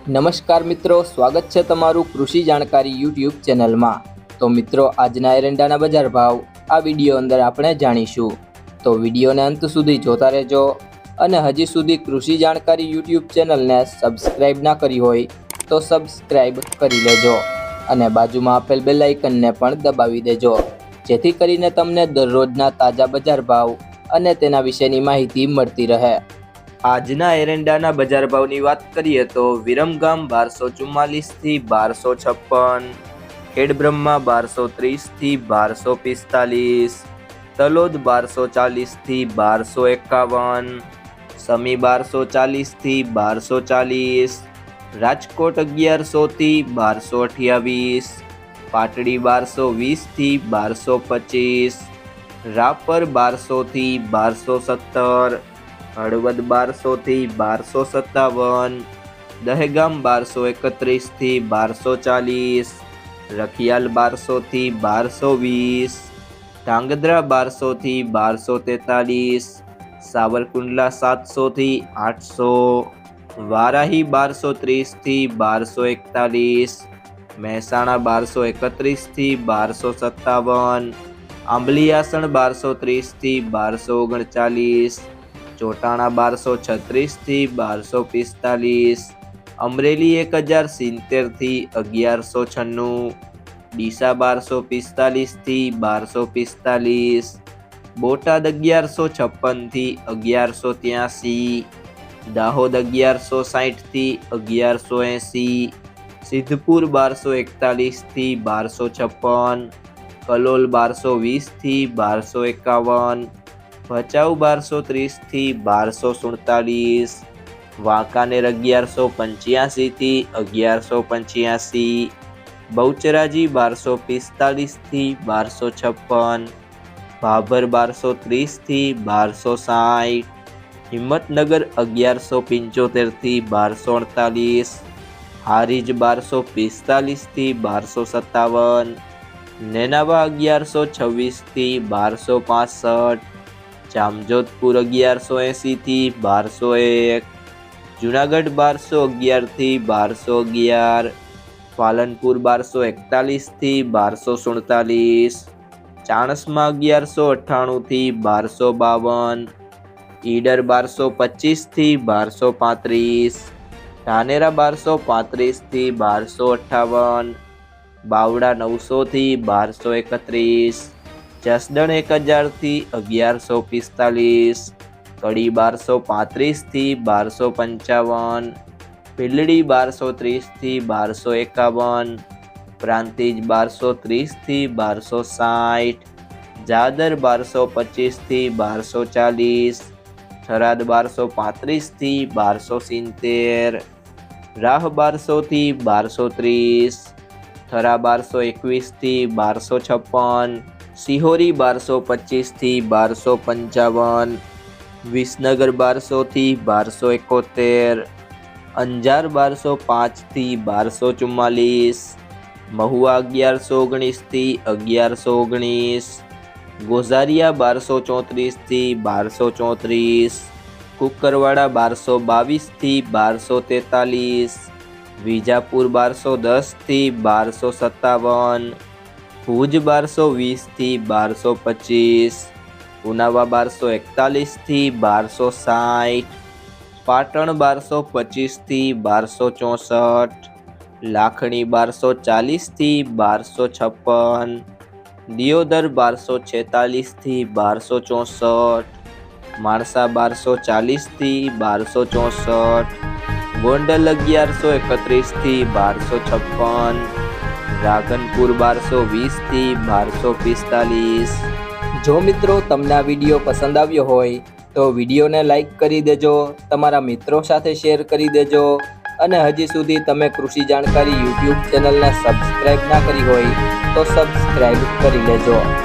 નમસ્કાર મિત્રો, સ્વાગત છે તમારું કૃષિ જાણકારી યુટ્યુબ ચેનલમાં। તો મિત્રો, આજના એરંડાના બજાર ભાવ આ વિડીયો અંદર આપણે જાણીશું, તો વિડીયોને અંત સુધી જોતા રહેજો। અને હજી સુધી કૃષિ જાણકારી યુટ્યુબ ચેનલને સબસ્ક્રાઇબ ના કરી હોય તો સબસ્ક્રાઇબ કરી લેજો અને બાજુમાં આપેલ બેલ આઇકનને પણ દબાવી દેજો, જેથી કરીને તમને દરરોજના તાજા બજાર ભાવ અને તેના વિશેની માહિતી મળતી રહે। આજના એરંડાના બજાર ભાવની વાત કરીએ તો વિરમગામ 1244 થી 1256, ખેડબ્રહ્મા 1230 થી 1245, તલોદ 1240 થી 1251, સમી 1240 થી 1240, રાજકોટ 1100 થી 1228, પાટડી 1220 થી 1225, રાપર 1200 થી 1217, હળવદ 1200 થી 1257, દહેગામ 1231 થી 1240, રખિયાલ 1200 થી 1220, ધાંગધ્રા 1200 થી 1243, સાવરકુંડલા 700 થી 800, વારાહી 1230 થી 1241, મહેસાણા 1231 થી 1257, આંબલીયાસણ 1230 થી 1239, ચોટાણા 1236 થી 1245, અમરેલી 1070 થી 1196, ડીસા 1245 થી 1245, બોટાદ 1156 થી 1183, દાહોદ 1160 થી 1180, સિદ્ધપુર 1241 થી 1256, કલોલ 1220 થી 1251, ભચાઉ 1230 થી 1247, વાંકાનેર 1185 થી 1185, બહુચરાજી 1245 થી 1256, ભાભર 1230 થી 1260, હિંમતનગર 1175 થી 1248, હારીજ 1245 થી 1257, નેનાવા 1126 થી 1265, જામજોધપુર 1180 થી 1201, જુનાગઢ 1211 થી 1211, પાલનપુર 1241 થી 1247, ચાણસ્મા 1198 થી 1252, ઈડર 1225 થી 1235, ધાનેરા 1235 થી 1258, બાવડા 900 થી 1231, જસદણ 1000 થી 1145, કડી 1235 થી 1255, ભીલડી 1230 થી 1251, પ્રાંતિજ 1230 થી 1260, જાદર 1225 થી 1240, થરાદ 1235 થી 1270, રાહ 1200 થી 1230, થરા 1221 થી 1256, સિહોરી 1225 થી 1255, વિસનગર 1200 થી 1271, અંજાર 1205 થી 1244, મહુવા 1119 થી 1119, ગોઝારિયા 1234 થી 1234, કુકરવાડા 1222 થી 1243, વિજાપુર 1210 થી 1257, ભુજ 1220 થી 1225, ઉનાવા 1241 થી 1260, પાટણ 1225 થી 1264, લાખણી 1240 થી 1256, દિયોદર 1246 થી 1264, માણસા 1240 થી 1264, ગોંડલ 1131 થી 1256, રાધનપુર 1220 થી 1245। જો મિત્રો તમને આ વિડીયો પસંદ આવ્યો હોય તો વિડીયોને લાઈક કરી દેજો, તમારા મિત્રો સાથે શેર કરી દેજો અને હજી સુધી તમે કૃષિ જાણકારી યુટ્યુબ ચેનલને સબસ્ક્રાઇબ ના કરી હોય તો સબસ્ક્રાઇબ કરી લેજો।